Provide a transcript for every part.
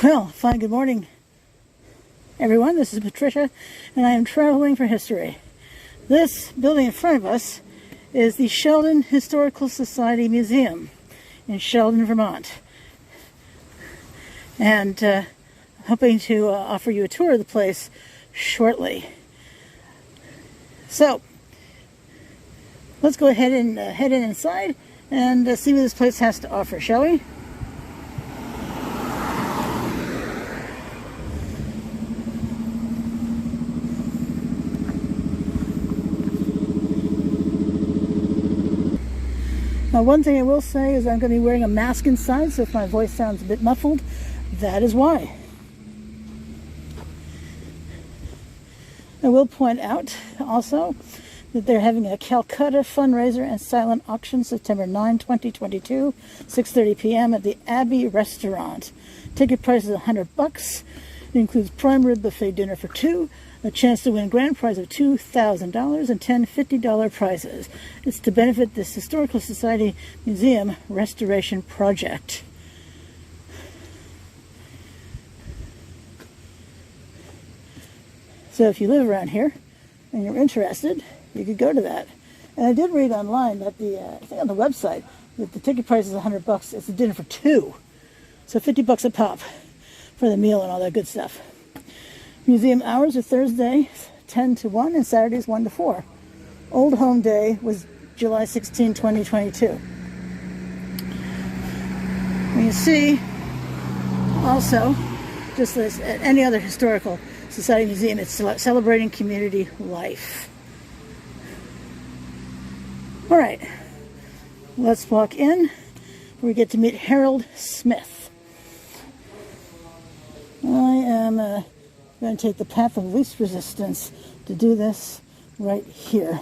Well, fine, good morning, everyone. This is Patricia, and I am traveling for history. This building in front of us is the Sheldon Historical Society Museum in Sheldon, Vermont. And hoping to offer you a tour of the place shortly. So, let's go ahead and head inside and see what this place has to offer, shall we? Now, one thing I will say is I'm going to be wearing a mask inside, so if my voice sounds a bit muffled, that is why. I will point out also that they're having a Calcutta fundraiser and silent auction September 9, 2022, 6:30 p.m. at the Abbey Restaurant. Ticket price is $100. It includes prime rib buffet dinner for two, a chance to win a grand prize of $2,000 and 10 $50 prizes. It's to benefit this Historical Society Museum restoration project. So if you live around here and you're interested, you could go to that. And I did read online that I think on the website, that the ticket price is $100. It's a dinner for two. So $50 a pop for the meal and all that good stuff. Museum hours are Thursday 10 to 1 and Saturdays 1 to 4. Old Home Day was July 16, 2022. And you see also, just as at any other historical society museum, it's celebrating community life. All right, let's walk in where we get to meet Harold Smith. I am going to take the path of least resistance to do this right here.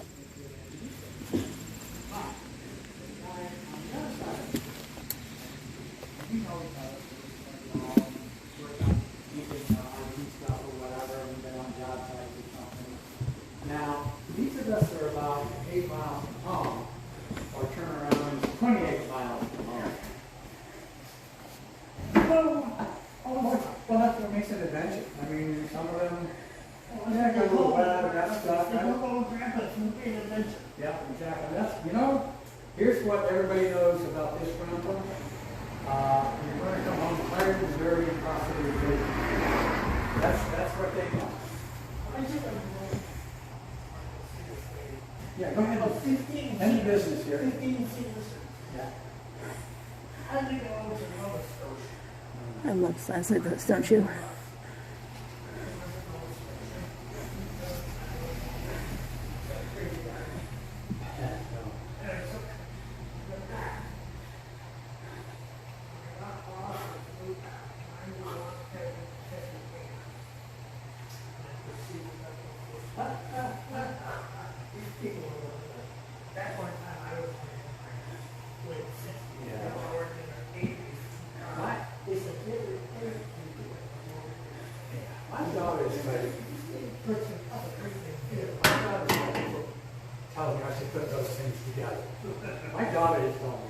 Now, these of us are about 8 miles from home, or turn around 28 miles from home. Well, that's what makes it adventure. I mean, some of them, yeah, got a little wet, got stuff. Yeah, exactly. That's, you know, here's what everybody knows about this rental. You're going to come home tired and dirty and possibly busy. That's what they know. Yeah, go ahead. Any business here. 15 seats. Yeah. I love signs like this, don't you? Tell me I should put those things together. My daughter is telling me.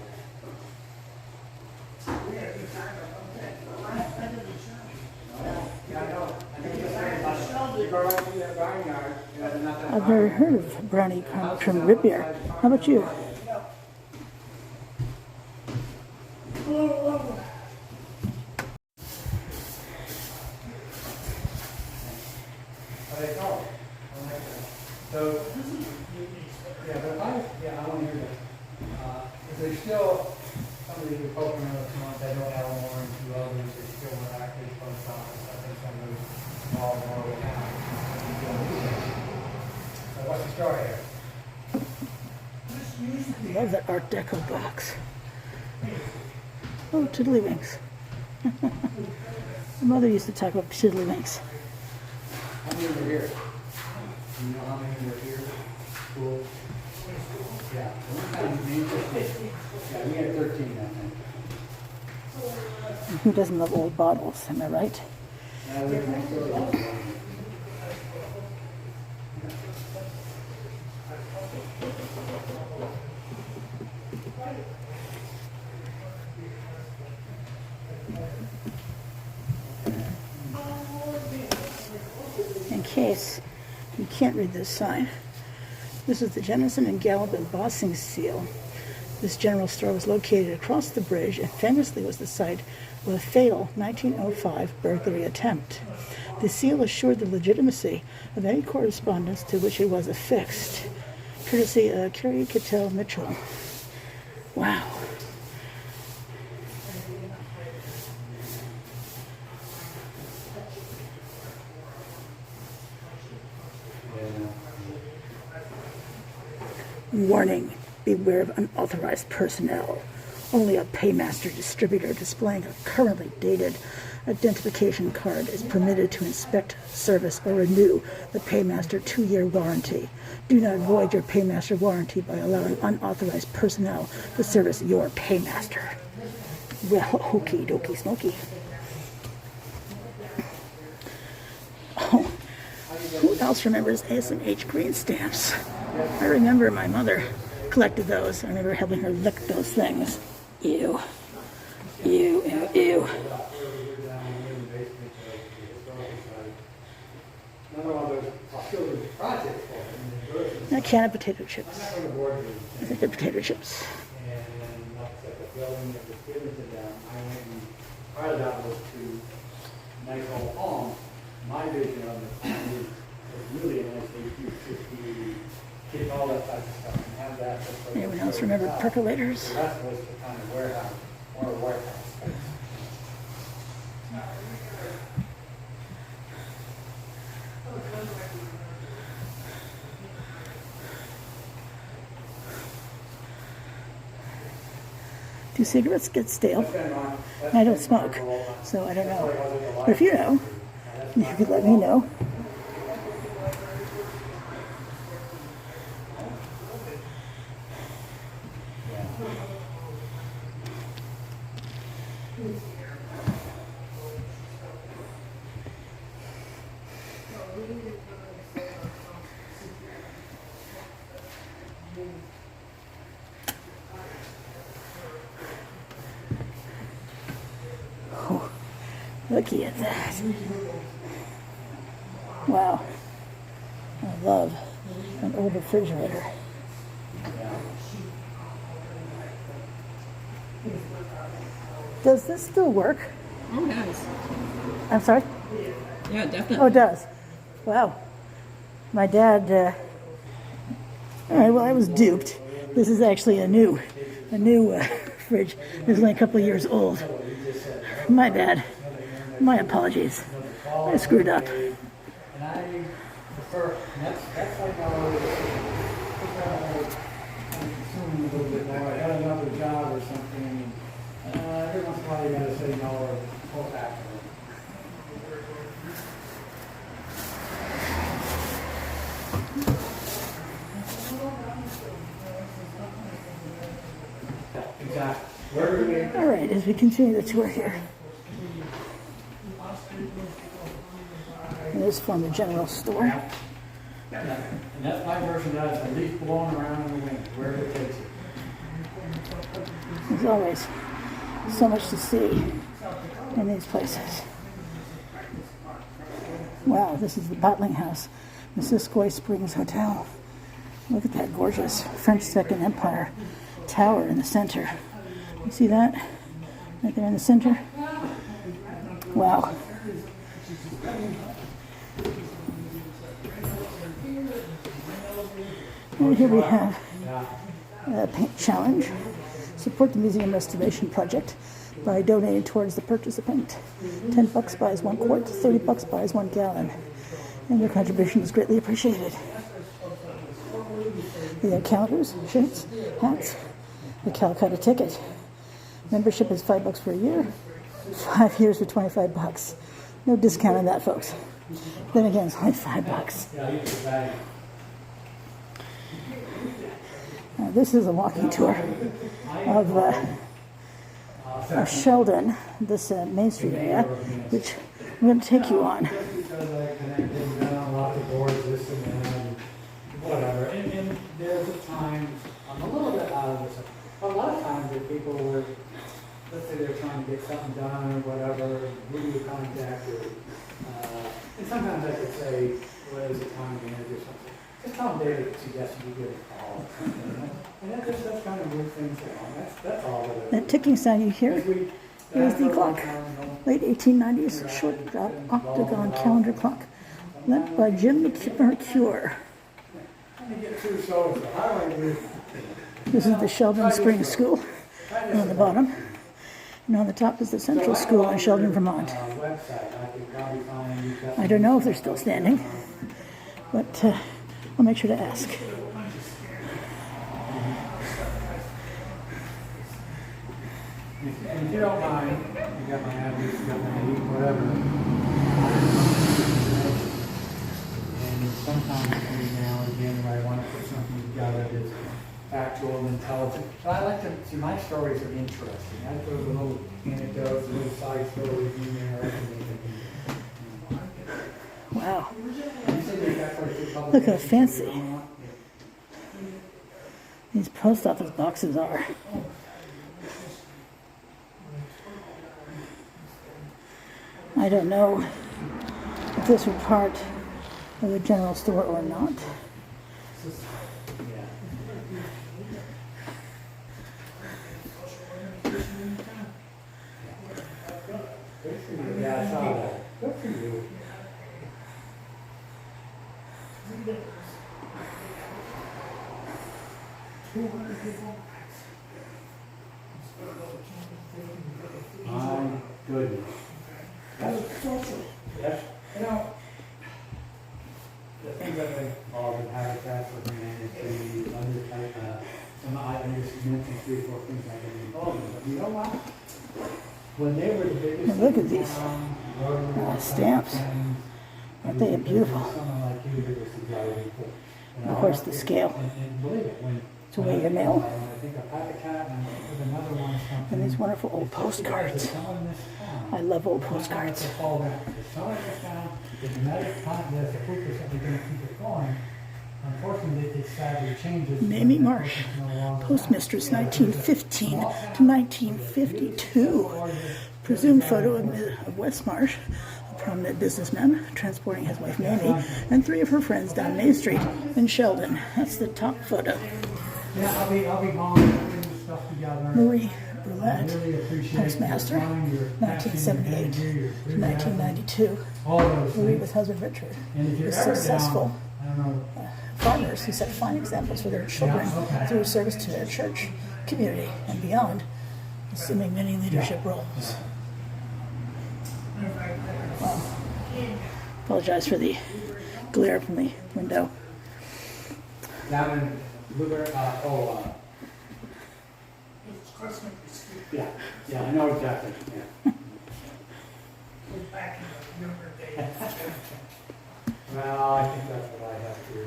Yeah, I know. I've never heard of brownie from root beer. How about you? So, yeah, but I want to hear that. Because there's still somebody who's hoping another month, I don't have more than 2 others, there's still one active post office. I think some of those small more will have. So what's the story here? I love that Art Deco box. Oh, tiddlywinks. My mother used to talk about tiddlywinks. How many were here? Do you know how many were here? Cool. Yeah. Yeah, we had 13, I think. Who doesn't love old bottles, am I right? Yeah, we had next door. case you can't read this sign. This is the Jennison and Gallop embossing seal. This general store was located across the bridge and famously was the site of a fatal 1905 burglary attempt. The seal assured the legitimacy of any correspondence to which it was affixed, courtesy of Carrie Cattell Mitchell. Wow. Warning, beware of unauthorized personnel. Only a paymaster distributor displaying a currently dated identification card is permitted to inspect, service, or renew the paymaster 2-year warranty. Do not void your paymaster warranty by allowing unauthorized personnel to service your paymaster. Well, okie dokie smoky. Oh, who else remembers SMH green stamps? I remember my mother collected those. I remember helping her lick those things. Ew. Ew, ew, ew. A can of potato chips. I think they're potato chips. And like I said, the building that was given to them, I went and part of that was to make a whole home. My vision of it was really a nice HU50, get all that type of stuff and have that. Anyone else remember percolators? The rest was the kind of warehouse or warehouse space. Do cigarettes get stale? I don't smoke, so I don't know. But if you know, you could let me know. Oh, looky at that. Wow. I love an old refrigerator. Does this still work? Oh, it has. I'm sorry? Yeah, definitely. Oh, it does. Wow. My dad, all right, well, I was duped. This is actually a new fridge. This is only a couple of years old. My bad. My apologies. I screwed up. And I prefer, and that's like I'm consuming a little bit more. I got another job or something, and every once in a while you gotta say no or pull back. Exactly. All right, as we continue the tour here. This former general store. And that's my version of that, at least blowing around in the wind, wherever it takes you. There's always so much to see in these places. Wow, this is the Bottling House, Missisquoi Springs Hotel. Look at that gorgeous French Second Empire tower in the center. You see that? Right there in the center? Wow. And here we have a paint challenge. Support the museum restoration project by donating towards the purchase of paint. $10 buys 1 quart, $30 buys 1 gallon. And your contribution is greatly appreciated. We have calendars, shirts, hats, a Calcutta ticket. Membership is $5 for a year, 5 years for $25. No discount on that, folks. Then again, it's only $5. Now, this is a walking tour of Sheldon, this Main Street area, which I'm going to take you on. Because I connected down lots of boards, this and that, whatever. And there's a time, I'm a little bit out of this. A lot of times that people were, let's say they're trying to get something done or whatever, who do you contact? Or, and sometimes I could say, is the time to introduce something. Just tell them David suggested you give a call or something. And that just does kind of move things along. That's all that it That ticking sound you hear is. is the clock. Late 1890s short drop octagon calendar clock, lent by Jim Mercure. This is the Sheldon Spring School on the bottom. And on the top is the Central School in Sheldon, Vermont. I don't know if they're still standing, but I'll make sure to ask. And if you don't mind, you got my address, you got my name, whatever. And sometimes every now and again, when I want to put something together that's factual and intelligent. But I like to see my stories are interesting. I put a little anecdotes, little side stories in there. Wow. Look how fancy these post office boxes are. I don't know if this were part of a general store or not. Yeah, I saw that. Good for you. My goodness. Yes. You know, the things that they call the habitats for humanity, I just mentioned 3 or 4 things I didn't involve in. But you know what? When they were the biggest. Now look at these stamps. Aren't they beautiful? Of course, the scale to weigh your mail. And these wonderful old postcards. I love old postcards. Mamie Marsh, postmistress 1915 to 1952. Presumed photo of Wes Marsh, a prominent businessman, transporting his wife Mamie and 3 of her friends down Main Street in Sheldon. That's the top photo. Yeah, I'll be home putting the stuff together. Louis Brulette, postmaster, 1978 to 1992. Louis with husband Richard was successful farmers who set fine examples for their children through service to their church, community, and beyond, assuming many leadership roles. Well, apologize for the glare from the window. Down in Blueberry, yeah, I know exactly. Yeah. Well, I think that's what I have to do.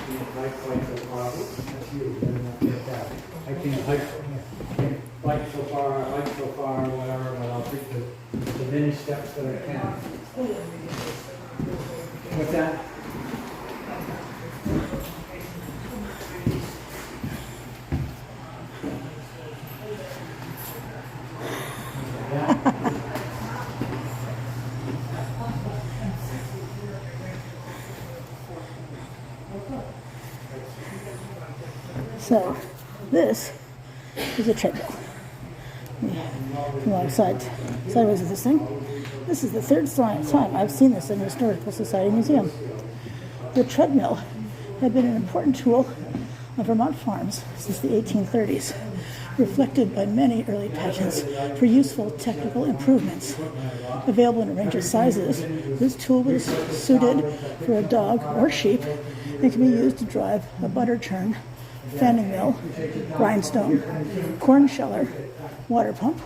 Can't bike quite so far. That's you. Better not get that. I can't bike so far, whatever, but I'll take the many steps that I can. What's that? So, this is a treadmill. Alongside sideways of this thing. This is the 3rd time I've seen this in the Historical Society Museum. The treadmill had been an important tool on Vermont farms since the 1830s, reflected by many early patents for useful technical improvements. Available in a range of sizes, this tool was suited for a dog or sheep and can be used to drive a butter churn, fanning mill, grindstone, corn sheller, water pump,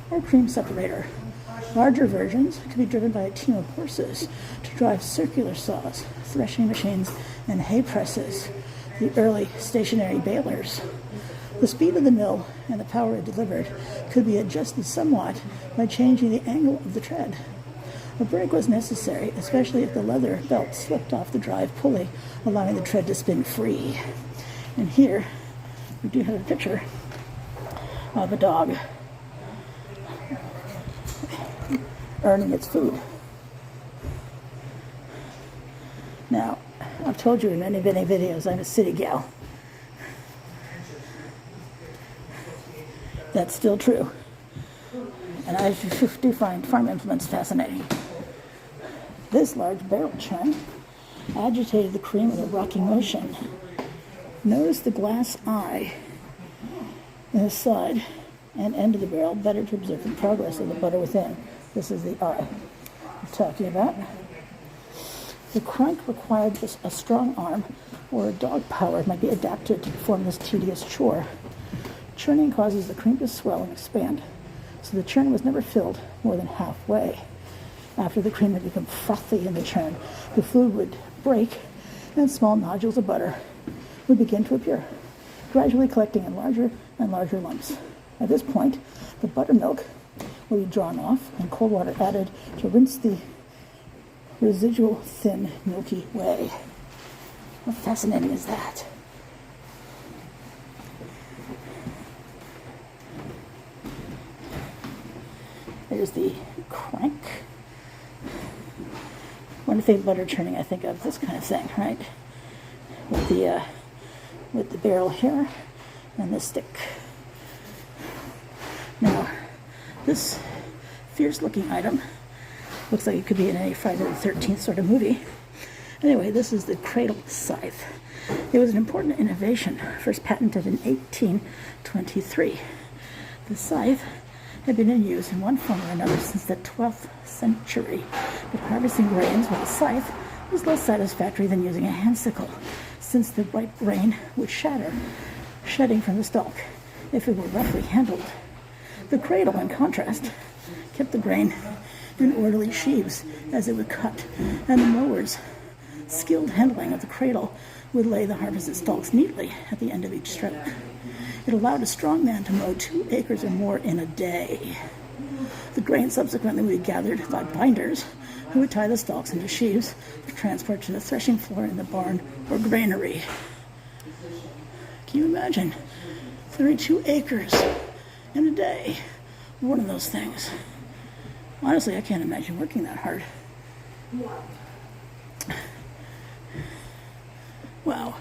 or cream separator. Larger versions could be driven by a team of horses to drive circular saws, threshing machines, and hay presses, the early stationary balers. The speed of the mill and the power it delivered could be adjusted somewhat by changing the angle of the tread. A brake was necessary, especially if the leather belt slipped off the drive pulley, allowing the tread to spin free. And here, we do have a picture of a dog earning its food. told you in many, many videos, I'm a city gal. That's still true. And I do find farm implements fascinating. This large barrel churn agitated the cream with a rocking motion. Notice the glass eye in the side and end of the barrel, better to observe the progress of the butter within. This is the eye I'm talking about. The crank required a strong arm or a dog power might be adapted to perform this tedious chore. Churning causes the cream to swell and expand, so the churn was never filled more than halfway. After the cream had become frothy in the churn, the fluid would break and small nodules of butter would begin to appear, gradually collecting in larger and larger lumps. At this point, the buttermilk will be drawn off and cold water added to rinse the residual thin Milky Way. How fascinating is that? There's the crank. When I think butter churning, I think of this kind of thing, right? With the barrel here and the stick. Now, this fierce-looking item looks like it could be in any Friday the 13th sort of movie. Anyway, this is the Cradle Scythe. It was an important innovation, first patented in 1823. The scythe had been in use in one form or another since the 12th century, but harvesting grains with a scythe was less satisfactory than using a hand sickle, since the ripe grain would shatter, shedding from the stalk, if it were roughly handled. The cradle, in contrast, kept the grain in orderly sheaves as it would cut, and the mower's skilled handling of the cradle would lay the harvested stalks neatly at the end of each stroke. It allowed a strong man to mow 2 acres or more in a day. The grain subsequently would be gathered by binders, who would tie the stalks into sheaves for transport to the threshing floor in the barn or granary. Can you imagine 32 acres in a day? One of those things. Honestly, I can't imagine working that hard. Wow.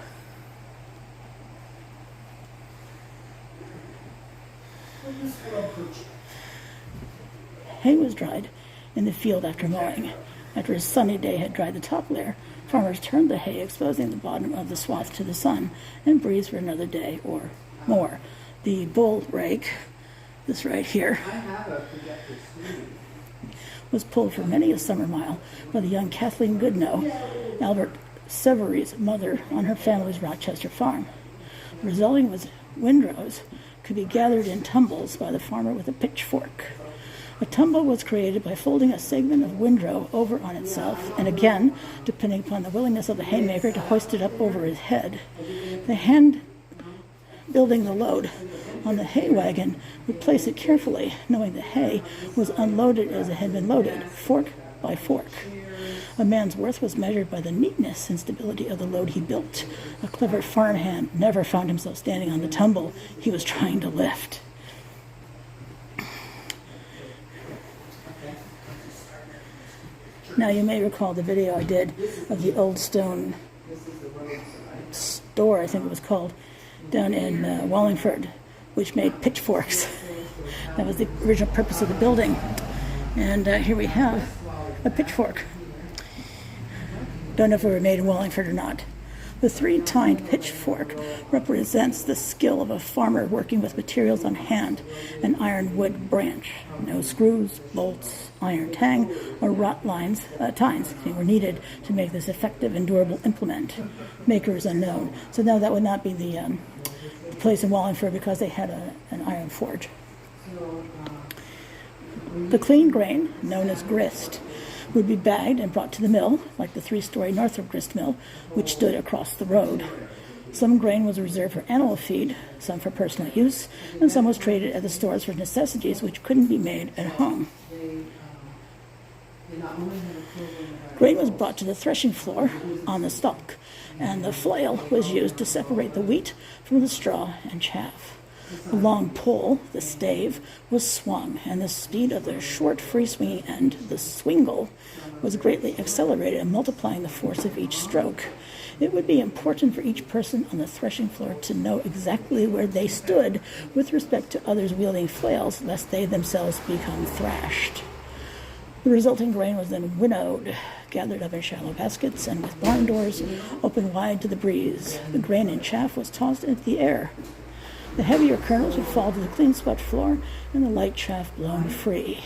Hay was dried in the field after mowing. After a sunny day had dried the top layer, farmers turned the hay, exposing the bottom of the swath to the sun, and breathed for another day or more. The bull rake, this right here, was pulled for many a summer mile by the young Kathleen Goodnow, Albert Severy's mother, on her family's Rochester farm. The resulting was windrows could be gathered in tumbles by the farmer with a pitchfork. A tumble was created by folding a segment of windrow over on itself, and again, depending upon the willingness of the haymaker to hoist it up over his head. The hand building the load on the hay wagon would place it carefully, knowing the hay was unloaded as it had been loaded, fork by fork. A man's worth was measured by the neatness and stability of the load he built. A clever farmhand never found himself standing on the tumble he was trying to lift. Now, you may recall the video I did of the Old Stone store, I think it was called, down in Wallingford, which made pitchforks. That was the original purpose of the building. And here we have a pitchfork. Don't know if it were made in Wallingford or not. The 3-tined pitchfork represents the skill of a farmer working with materials on hand, an ironwood branch. No screws, bolts, iron tang, or wrought tines were needed to make this effective and durable implement. Maker is unknown. So now that would not be the place in Wallingford because they had an iron forge. The clean grain, known as grist, would be bagged and brought to the mill, like the 3-story Northrop grist mill, which stood across the road. Some grain was reserved for animal feed, some for personal use, and some was traded at the stores for necessities which couldn't be made at home. Grain was brought to the threshing floor on the stalk, and the flail was used to separate the wheat from the straw and chaff. The long pole, the stave, was swung, and the speed of the short free-swinging end, the swingle, was greatly accelerated, multiplying the force of each stroke. It would be important for each person on the threshing floor to know exactly where they stood with respect to others wielding flails, lest they themselves become thrashed. The resulting grain was then winnowed, gathered up in shallow baskets, and with barn doors open wide to the breeze. The grain and chaff was tossed into the air. The heavier kernels would fall to the clean swept floor, and the light chaff blown free.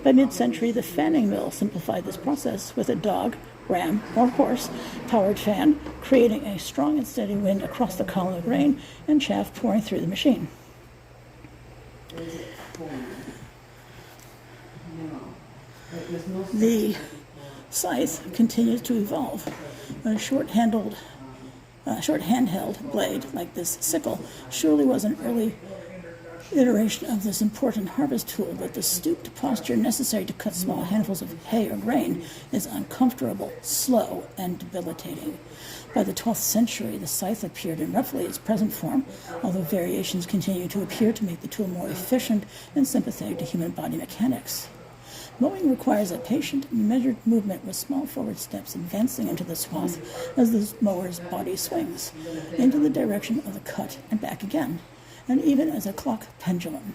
By mid-century, the fanning mill simplified this process with a dog, ram, or horse-powered fan, creating a strong and steady wind across the column of grain and chaff pouring through the machine. The scythe continues to evolve. A short handheld blade like this sickle surely was an early iteration of this important harvest tool, but the stooped posture necessary to cut small handfuls of hay or grain is uncomfortable, slow, and debilitating. By the 12th century, the scythe appeared in roughly its present form, although variations continue to appear to make the tool more efficient and sympathetic to human body mechanics. Mowing requires a patient, measured movement with small forward steps advancing into the swath as the mower's body swings, into the direction of the cut and back again, and even as a clock pendulum.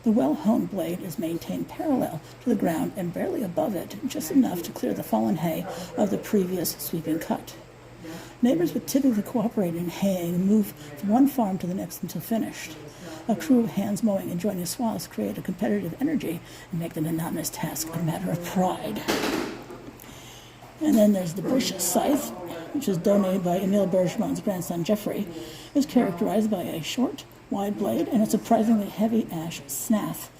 The well-honed blade is maintained parallel to the ground and barely above it, just enough to clear the fallen hay of the previous sweeping cut. Neighbors would typically cooperate in haying and move from one farm to the next until finished. A crew of hands mowing and joining swaths create a competitive energy and make the monotonous task a matter of pride. And then there's the bush scythe, which was donated by Emile Bergemon's grandson Geoffrey. Is characterized by a short, wide blade and a surprisingly heavy ash snath,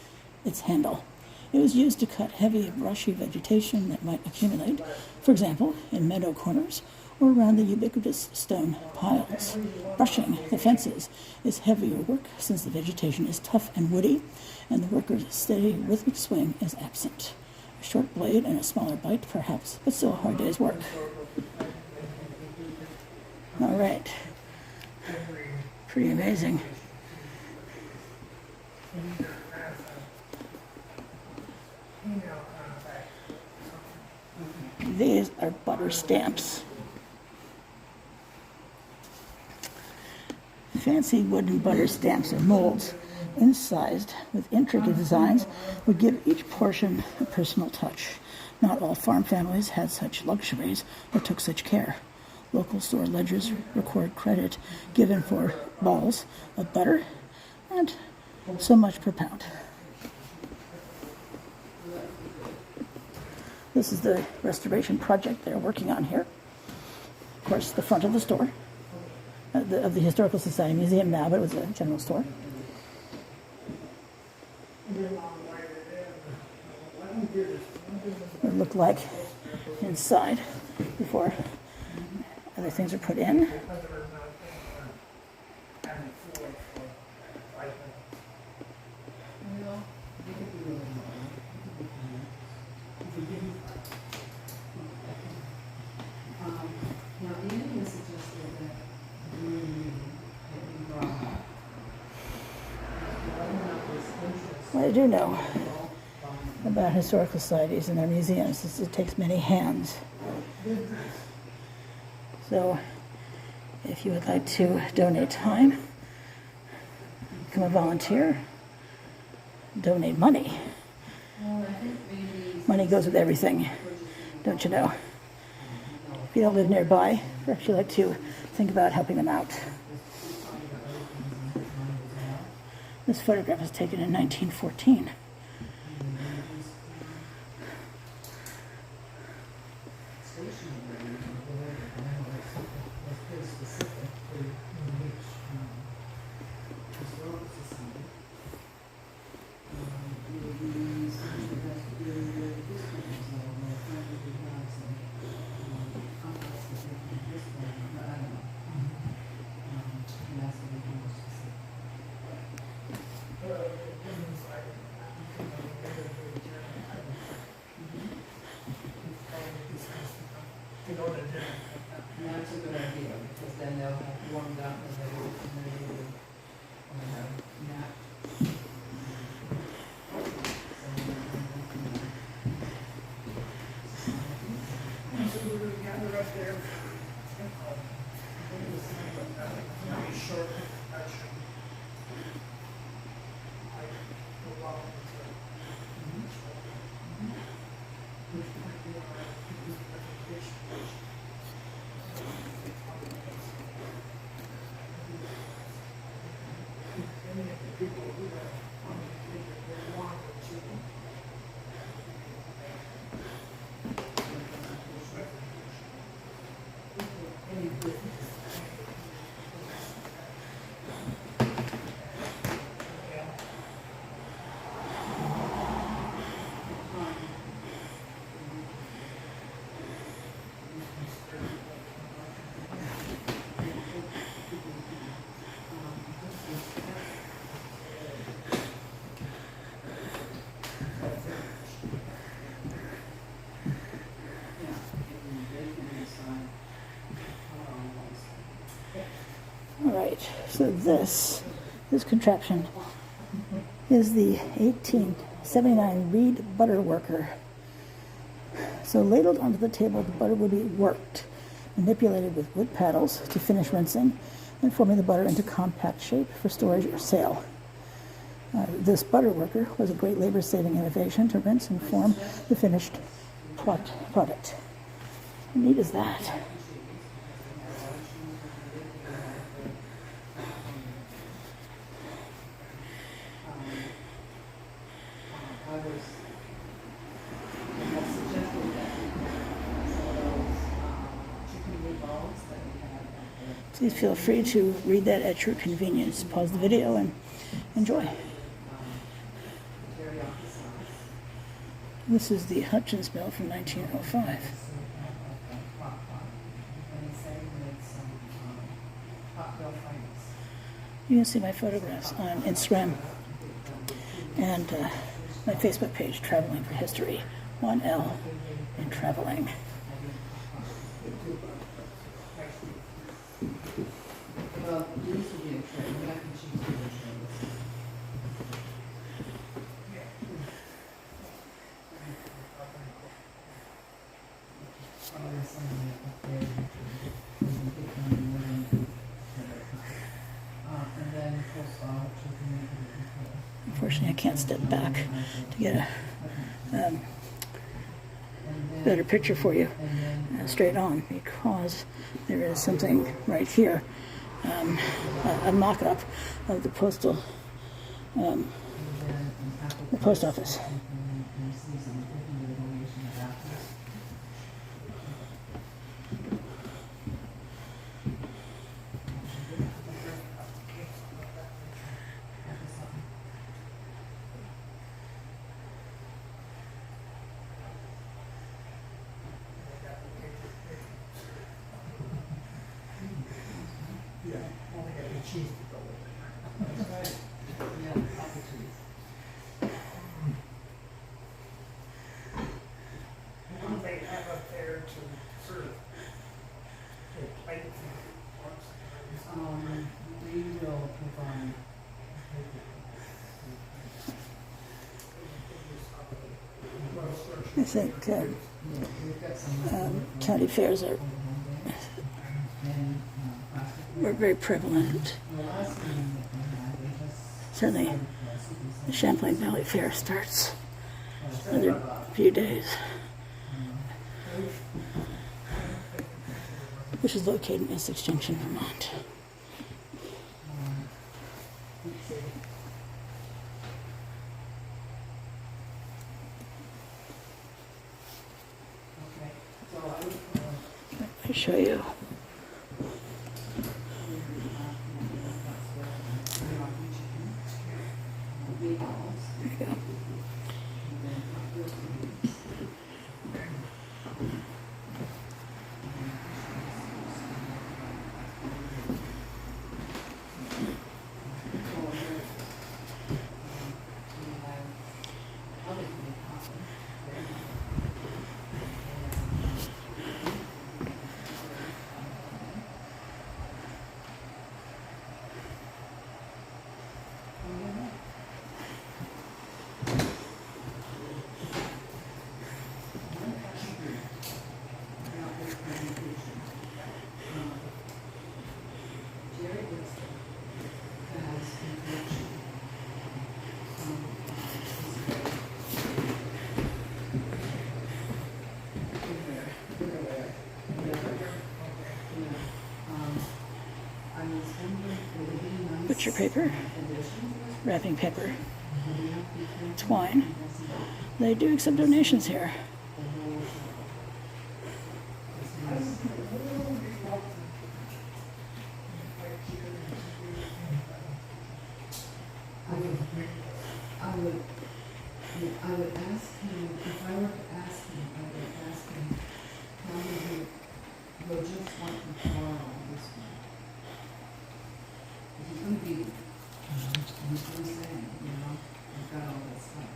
its handle. It was used to cut heavy, brushy vegetation that might accumulate, for example, in meadow corners or around the ubiquitous stone piles. Brushing the fences is heavier work since the vegetation is tough and woody, and the worker's steady, rhythmic swing is absent. A short blade and a smaller bite, perhaps, but still a hard day's work. All right. Pretty amazing. These are butter stamps. Fancy wooden butter stamps or molds, incised with intricate designs, would give each portion a personal touch. Not all farm families had such luxuries or took such care. Local store ledgers record credit given for balls of butter and so much per pound. This is the restoration project they're working on here. Of course, the front of the store, of the Historical Society Museum now, but it was a general store. It looked like inside before other things are put in. What I do know about historical societies and their museums is it takes many hands. So if you would like to donate time, become a volunteer, donate money. Money goes with everything, don't you know? If you don't live nearby, perhaps you'd like to think about helping them out. This photograph was taken in 1914. That's a good idea, because then they'll have warmed up and they'll All right, so this contraption is the 1879 Reed butter worker. So ladled onto the table, the butter would be worked, manipulated with wood paddles to finish rinsing and forming the butter into compact shape for storage or sale. This butter worker was a great labor-saving innovation to rinse and form the finished product. How neat is that? Please feel free to read that at your convenience. Pause the video and enjoy. This is the Hutchins mill from 1905. You can see my photographs on Instagram and my Facebook page, Traveling for History, 1L in Traveling. Well, these will be a trade. We have to choose the trades. Unfortunately, I can't step back to get a better picture for you straight on, because there is something right here, a mock-up of the post office. We will provide. I think county fairs were very prevalent. Certainly, the Champlain Valley Fair starts another few days, which is located in Essex Junction, Vermont. Let me show you. There you go. picture paper, wrapping paper, twine. They do accept donations here. I would ask him, if I were to ask him, I would ask him, how do you'll just want to borrow this one? If he's going to be, he's going to say, I've got all that stuff.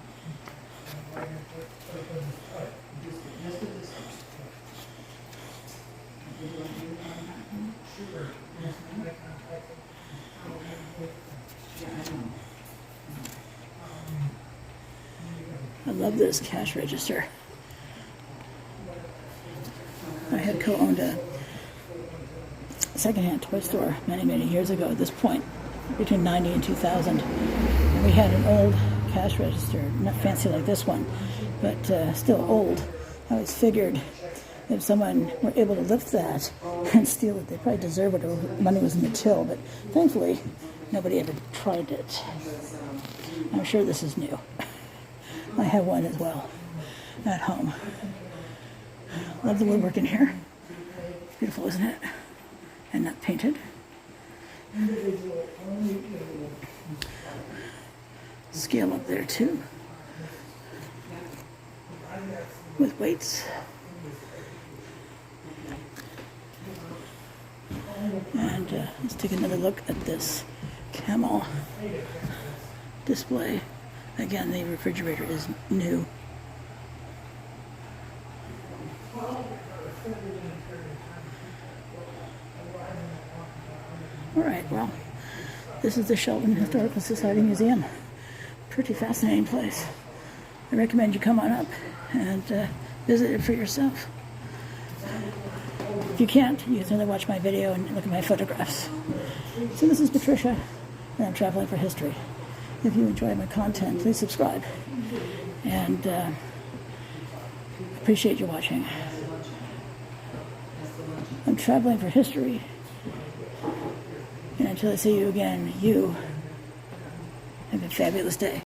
Just put this one. Would you like me to contact him? Sure. Yeah, I know. I love this cash register. I had co-owned a secondhand toy store many, many years ago at this point, between 90 and 2000. And we had an old cash register, not fancy like this one, but still old. I always figured if someone were able to lift that and steal it, they probably deserve it, or money was in the till. But thankfully, nobody ever tried it. I'm sure this is new. I have one as well at home. Love the woodwork in here. Beautiful, isn't it? And not painted. Scale up there too, with weights. And let's take another look at this camel display. Again, the refrigerator is new. All right, well, this is the Sheldon Historical Society Museum. Pretty fascinating place. I recommend you come on up and visit it for yourself. If you can't, you can certainly watch my video and look at my photographs. So this is Patricia, and I'm traveling for history. If you enjoy my content, please subscribe. And appreciate you watching. I'm traveling for history. And until I see you again, you have a fabulous day.